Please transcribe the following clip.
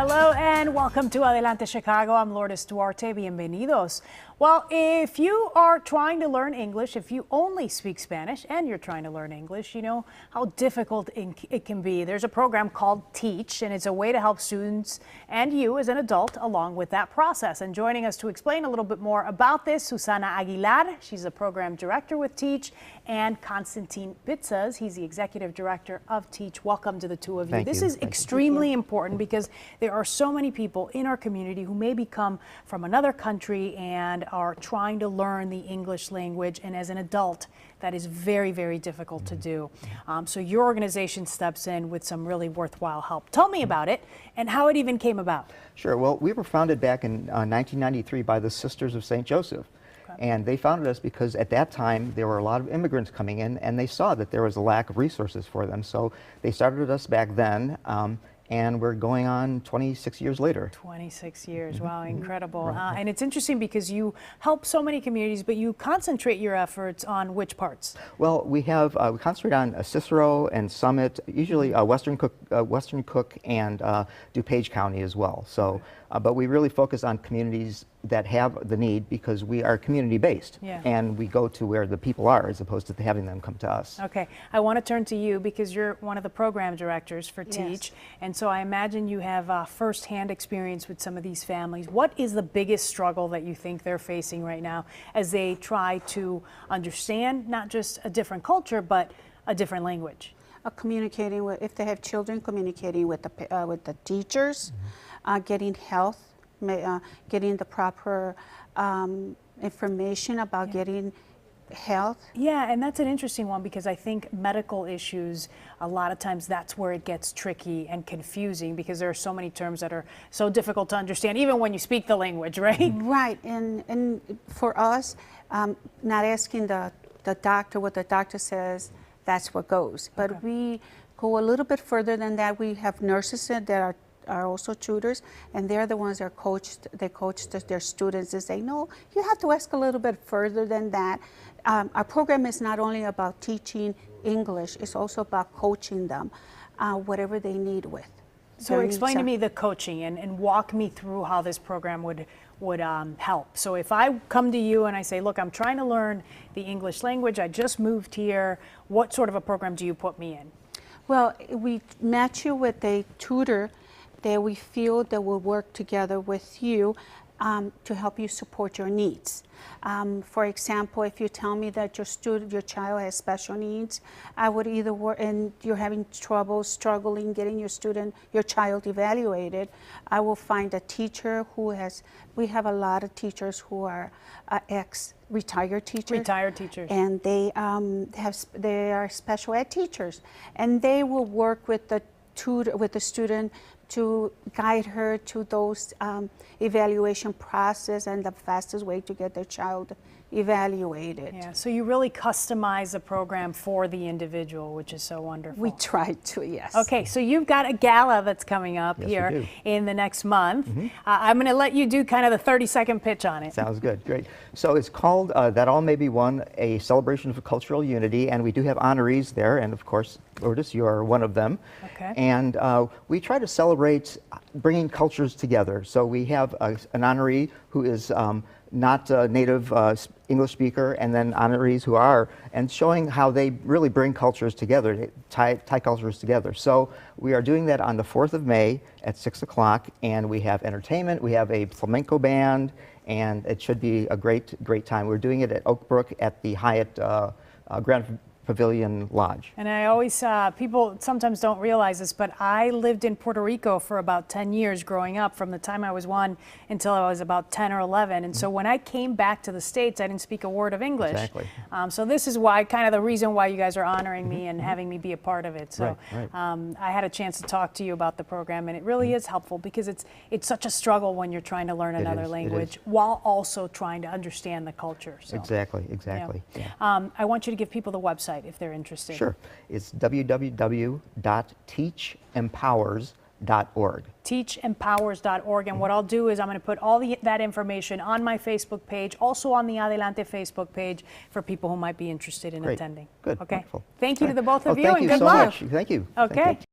Hello and welcome to Adelante Chicago. I'm Lourdes Duarte. Bienvenidos. Well, if you are trying to learn English, if you only speak Spanish and you're trying to learn English, you know how difficult it can be. There's a program called Teach, and it's a way to help students and you as an adult along with that process. And joining us to explain a little bit more about this, Susana Aguilar. She's a program director with Teach, and Constantine Pizzas. He's the executive director of Teach. Welcome to the two of you. Thank This you. is extremely important because there are so many people in our community who maybe come from another country and are trying to learn the English language, and as an adult that is very, very difficult to do. So your organization steps in with some really worthwhile help. Tell me about it and how it even came about. Sure. Well, we were founded back in 1993 by the Sisters of St. Joseph. And they founded us because at that time there were a lot of immigrants coming in, and they saw that there was a lack of resources for them. So they started us back then, and we're going on 26 years later. 26 years, wow, incredible. Right. And it's interesting because you help so many communities, but you concentrate your efforts on which parts? Well, we concentrate on Cicero and Summit, usually Western Cook and DuPage County as well. So, but we really focus on communities that have the need because we are community-based, and we go to where the people are as opposed to having them come to us. Okay, I want to turn to you because you're one of the program directors for Teach, and so I imagine you have first-hand experience with some of these families. What is the biggest struggle that you think they're facing right now as they try to understand not just a different culture but a different language? Communicating with, if they have children, communicating with the teachers, getting health, getting the proper information about getting health. Yeah, and that's an interesting one because I think medical issues, a lot of times that's where it gets tricky and confusing because there are so many terms that are so difficult to understand, even when you speak the language, right? Right, and for us, not asking the doctor what the doctor says, that's what goes. But we go a little bit further than that. We have nurses that are also tutors, and they're the ones that coach their students and say, no, you have to ask a little bit further than that. Our program is not only about teaching English, it's also about coaching them, whatever they need with. So explain to me the coaching and walk me through how this program would help. So if I come to you and I say, look, I'm trying to learn the English language, I just moved here, what sort of a program do you put me in? Well, we match you with a tutor that we feel that will work together with you to help you support your needs. For example, if you tell me that your child has special needs, I would either work, and you're having struggling getting your child evaluated, I will find a teacher who we have a lot of teachers who are retired teachers. And they are special ed teachers, and they will work with the student to guide her to those evaluation process and the fastest way to get their child evaluated. Yeah, so you really customize the program for the individual, which is so wonderful. We try to, yes. Okay, so you've got a gala that's coming up here in the next month. I'm going to let you do kind of the 30-second pitch on it. Sounds good, great. So it's called That All May Be One, a celebration of cultural unity, and we do have honorees there, and of course, Lourdes, you are one of them. Okay. And we try to celebrate bringing cultures together. So we have an honoree who is not a native English speaker, and then honorees who are, and showing how they really bring cultures together, tie cultures together. So we are doing that on the 4th of May at 6 o'clock, and we have entertainment, we have a flamenco band, and it should be a great time. We're doing it at Oakbrook at the Hyatt Grand Pavilion Lodge. And I always, people sometimes don't realize this, but I lived in Puerto Rico for about 10 years growing up, from the time I was 1 until I was about 10 or 11. And so when I came back to the States, I didn't speak a word of English. Exactly. So this is why, kind of the reason why you guys are honoring me and having me be a part of it. So I had a chance to talk to you about the program, and it really is helpful because it's such a struggle when you're trying to learn another language while also trying to understand the culture. So, exactly. Yeah. I want you to give people the website if they're interested. Sure. It's www.teachempowers.org. Teachempowers.org. And what I'll do is I'm going to put all that information on my Facebook page, also on the Adelante Facebook page for people who might be interested in attending. Good. Okay. Wonderful. Thank you to the both of you, and good luck. Thank you so much. Thank you. Okay. Thank you.